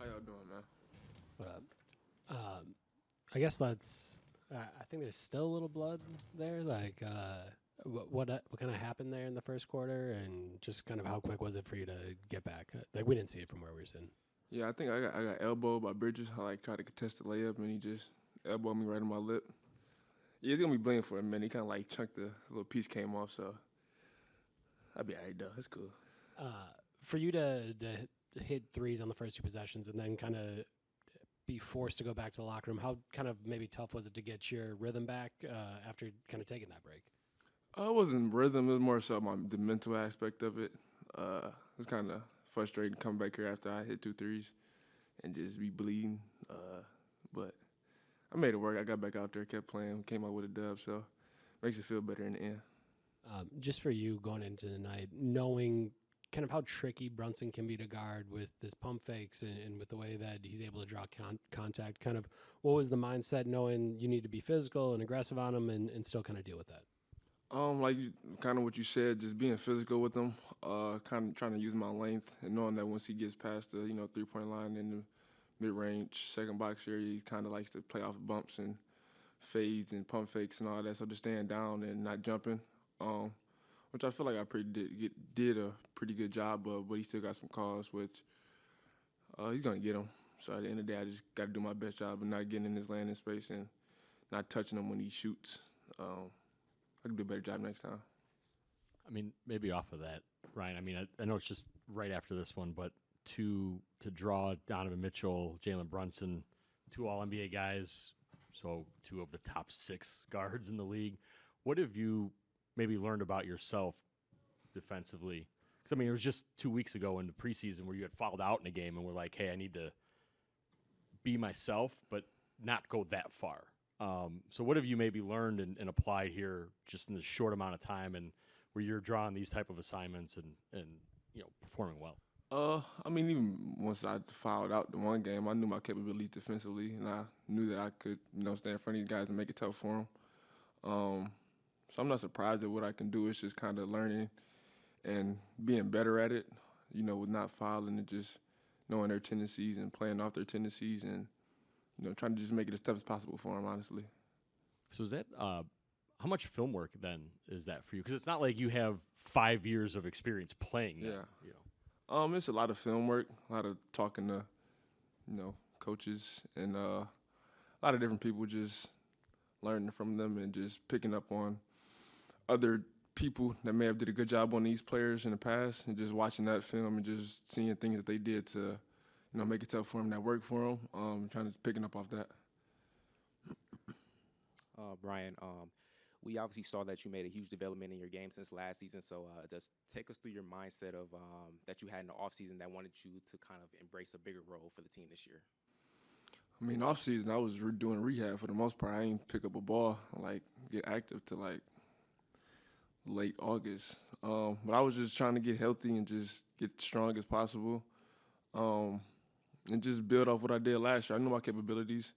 How y'all doing, man? What up? I guess let's. I think there's still a little blood there. Like, what kind of happened there in the first quarter, and just kind of how quick was it for you to get back? Like, we didn't see it from where we were sitting. Yeah, I think I got elbowed by Bridges. I tried to contest the layup and he just elbowed me right on my lip. Yeah, he's gonna be blamed for a minute. He kind of like chunked the little piece came off, so I'll be alright though. That's cool. For you to hit threes on the first two possessions and then kind of be forced to go back to the locker room, how kind of maybe tough was it to get your rhythm back after kind of taking that break? It wasn't rhythm. It was more so the mental aspect of it. It was kind of frustrating coming back here after I hit 2 threes and just be bleeding. But I made it work. I got back out there, kept playing, came out with a dub, so makes it feel better in the end. Just for you going into the night, knowing kind of how tricky Brunson can be to guard with this pump fakes and with the way that he's able to draw contact, kind of what was the mindset knowing you need to be physical and aggressive on him and still kind of deal with that? Like kind of what you said, just being physical with him, kind of trying to use my length and knowing that once he gets past the 3-point line in the mid-range second box area, he kind of likes to play off bumps and fades and pump fakes and all that. So just staying down and not jumping, which I feel like I did a pretty good job of, but he still got some calls, which he's gonna get them. So at the end of the day, I just got to do my best job of not getting in his landing space and not touching him when he shoots. I can do a better job next time. I mean, maybe off of that, Ryan. I mean, I know it's just right after this one, but to draw Donovan Mitchell, Jalen Brunson, two All NBA guys, so two of the top 6 guards in the league. What have you maybe learned about yourself defensively? Because I mean, it was just 2 weeks ago in the preseason where you had fouled out in a game and were like, "Hey, I need to be myself, but not go that far." So what have you maybe learned and applied here just in this short amount of time and where you're drawing these type of assignments and performing well? I mean, even once I fouled out the one game, I knew my capabilities defensively, and I knew that I could, stand in front of these guys and make it tough for them. So I'm not surprised at what I can do. It's just kind of learning and being better at it, with not fouling and just knowing their tendencies and playing off their tendencies and trying to just make it as tough as possible for them, honestly. So is that how much film work then is that for you? Because it's not like you have 5 years of experience playing. Yeah. That, It's a lot of film work, a lot of talking to, coaches and a lot of different people, just learning from them and just picking up on other people that may have did a good job on these players in the past and just watching that film and just seeing things that they did to make it tough for them that work for them, trying to picking up off that. Brian, we obviously saw that you made a huge development in your game since last season. So just take us through your mindset of that you had in the offseason that wanted you to kind of embrace a bigger role for the team this year. I mean, off season I was doing rehab for the most part. I didn't pick up a ball, get active to late August. But I was just trying to get healthy and just get strong as possible. And just build off what I did last year. I knew my capabilities.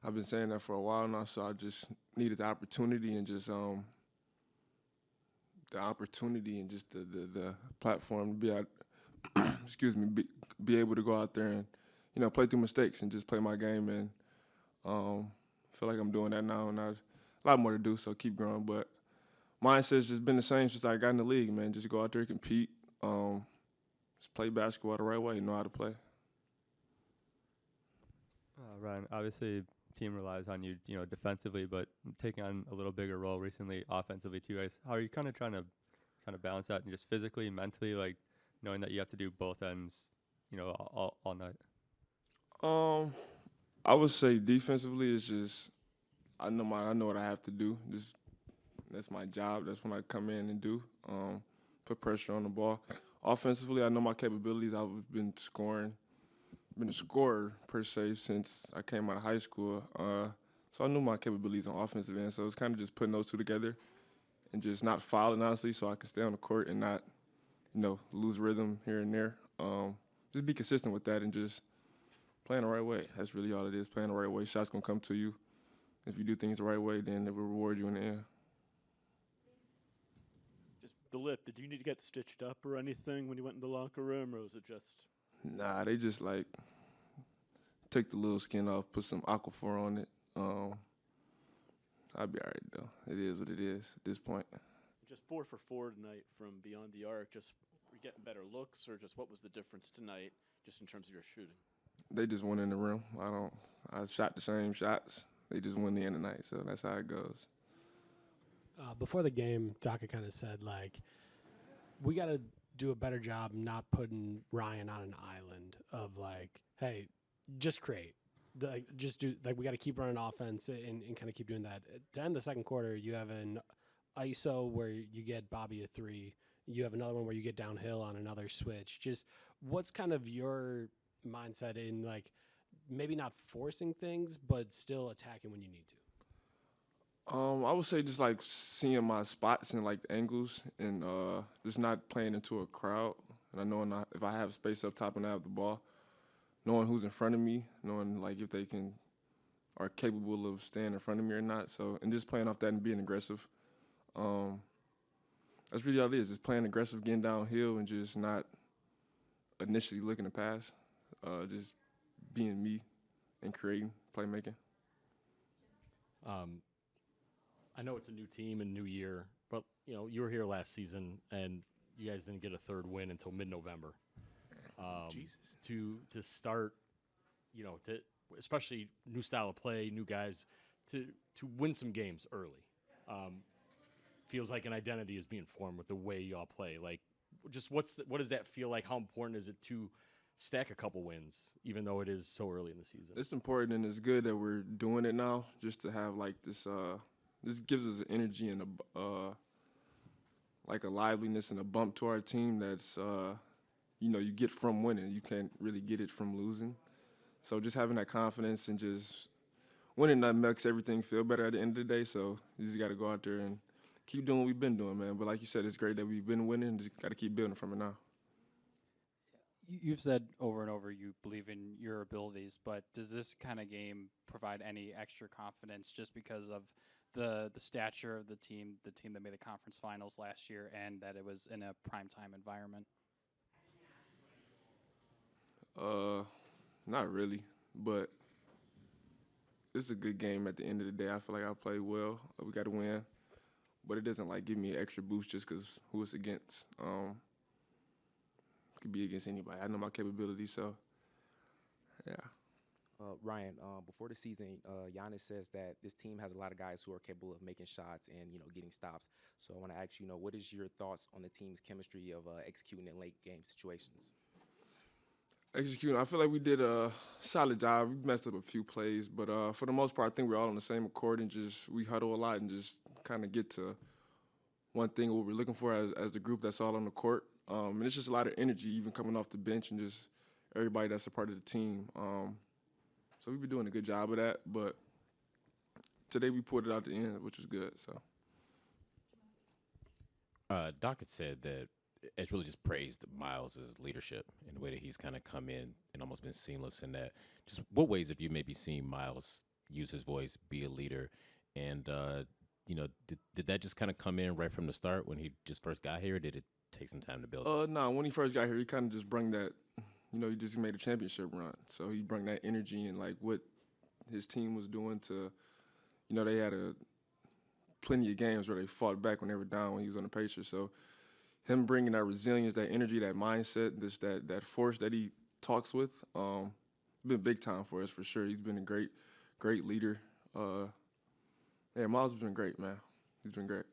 I've been saying that for a while now, so I just needed the opportunity and just the platform to be out, be able to go out there and play through mistakes and just play my game and feel like I'm doing that now and I a lot more to do, so keep growing. But mindset's just been the same since I got in the league, man. Just go out there, compete, just play basketball the right way, know how to play. Ryan, obviously, team relies on you, defensively, but taking on a little bigger role recently, offensively too. Guys, how are you kind of trying to balance that and just physically, mentally, knowing that you have to do both ends, all night? I would say defensively, it's just I know what I have to do. That's my job. That's what I come in and do. Put pressure on the ball. Offensively, I know my capabilities. I've been a scorer per se since I came out of high school. So I knew my capabilities on offensive end. So it's kind of just putting those two together and just not fouling, honestly, so I can stay on the court and not, lose rhythm here and there. Just be consistent with that and just playing the right way. That's really all it is, playing the right way. Shots going to come to you. If you do things the right way, then it will reward you in the end. Just the lip, did you need to get stitched up or anything when you went in the locker room, or was it just? Nah, they just take the little skin off, put some Aquaphor on it. I'll be all right, though. It is what it is at this point. Just 4 for 4 tonight from beyond the arc. Just were you getting better looks, or just what was the difference tonight, just in terms of your shooting? They just went in the rim. I shot the same shots. They just went in tonight, so that's how it goes. Before the game, Daka kind of said, like, we got to do a better job not putting Ryan on an island of, like, hey, just create. Like, just do, like, we got to keep running offense and kind of keep doing that. To end the second quarter, you have an ISO where you get Bobby a 3. You have another one where you get downhill on another switch. Just what's kind of your mindset in, like, maybe not forcing things, but still attacking when you need to? I would say just like seeing my spots and like angles and just not playing into a crowd. And I know if I have space up top and I have the ball, knowing who's in front of me, knowing like if they are capable of staying in front of me or not. So, and just playing off that and being aggressive. That's really all it is. Just playing aggressive, getting downhill, and just not initially looking to pass. Just being me and creating, playmaking. I know it's a new team and new year, but you were here last season and you guys didn't get a third win until mid-November. Jesus. To start, to especially new style of play, new guys, to win some games early. Feels like an identity is being formed with the way y'all play. Like, just what does that feel like? How important is it to stack a couple wins, even though it is so early in the season? It's important and it's good that we're doing it now, just to have like this. This gives us energy and like a liveliness and a bump to our team that's you get from winning. You can't really get it from losing. So just having that confidence and just winning that makes everything feel better at the end of the day. So you just got to go out there and keep doing what we've been doing, man. But like you said, it's great that we've been winning. Just got to keep building from it now. You've said over and over you believe in your abilities, but does this kind of game provide any extra confidence just because of the stature of the team that made the conference finals last year, and that it was in a primetime environment? Not really, but it's a good game at the end of the day. I feel like I played well. We got to win, but it doesn't like give me an extra boost just because who it's against. Could be against anybody. I know my capabilities, so yeah. Ryan, before the season, Giannis says that this team has a lot of guys who are capable of making shots and getting stops. So I want to ask you, what is your thoughts on the team's chemistry of executing in late game situations? Executing, I feel like we did a solid job. We messed up a few plays, but for the most part, I think we're all on the same accord and we huddle a lot and just kind of get to one thing, what we're looking for as the group that's all on the court. And it's just a lot of energy, even coming off the bench and just everybody that's a part of the team. So we've been doing a good job of that, but today we pulled it out the end, which was good. So, Doc had said that it's really just praised Miles' leadership in the way that he's kind of come in and almost been seamless in that. Just what ways have you maybe seen Miles use his voice, be a leader, and did that just kind of come in right from the start when he just first got here, or did it take some time to build? No, when he first got here, he kind of just brought that. He just made a championship run, so he brought that energy and like what his team was doing to, they had plenty of games where they fought back when they were down when he was on the Pacers. So him bringing that resilience, that energy, that mindset, that force that he talks with, been big time for us for sure. He's been a great leader. Miles has been great, man. He's been great.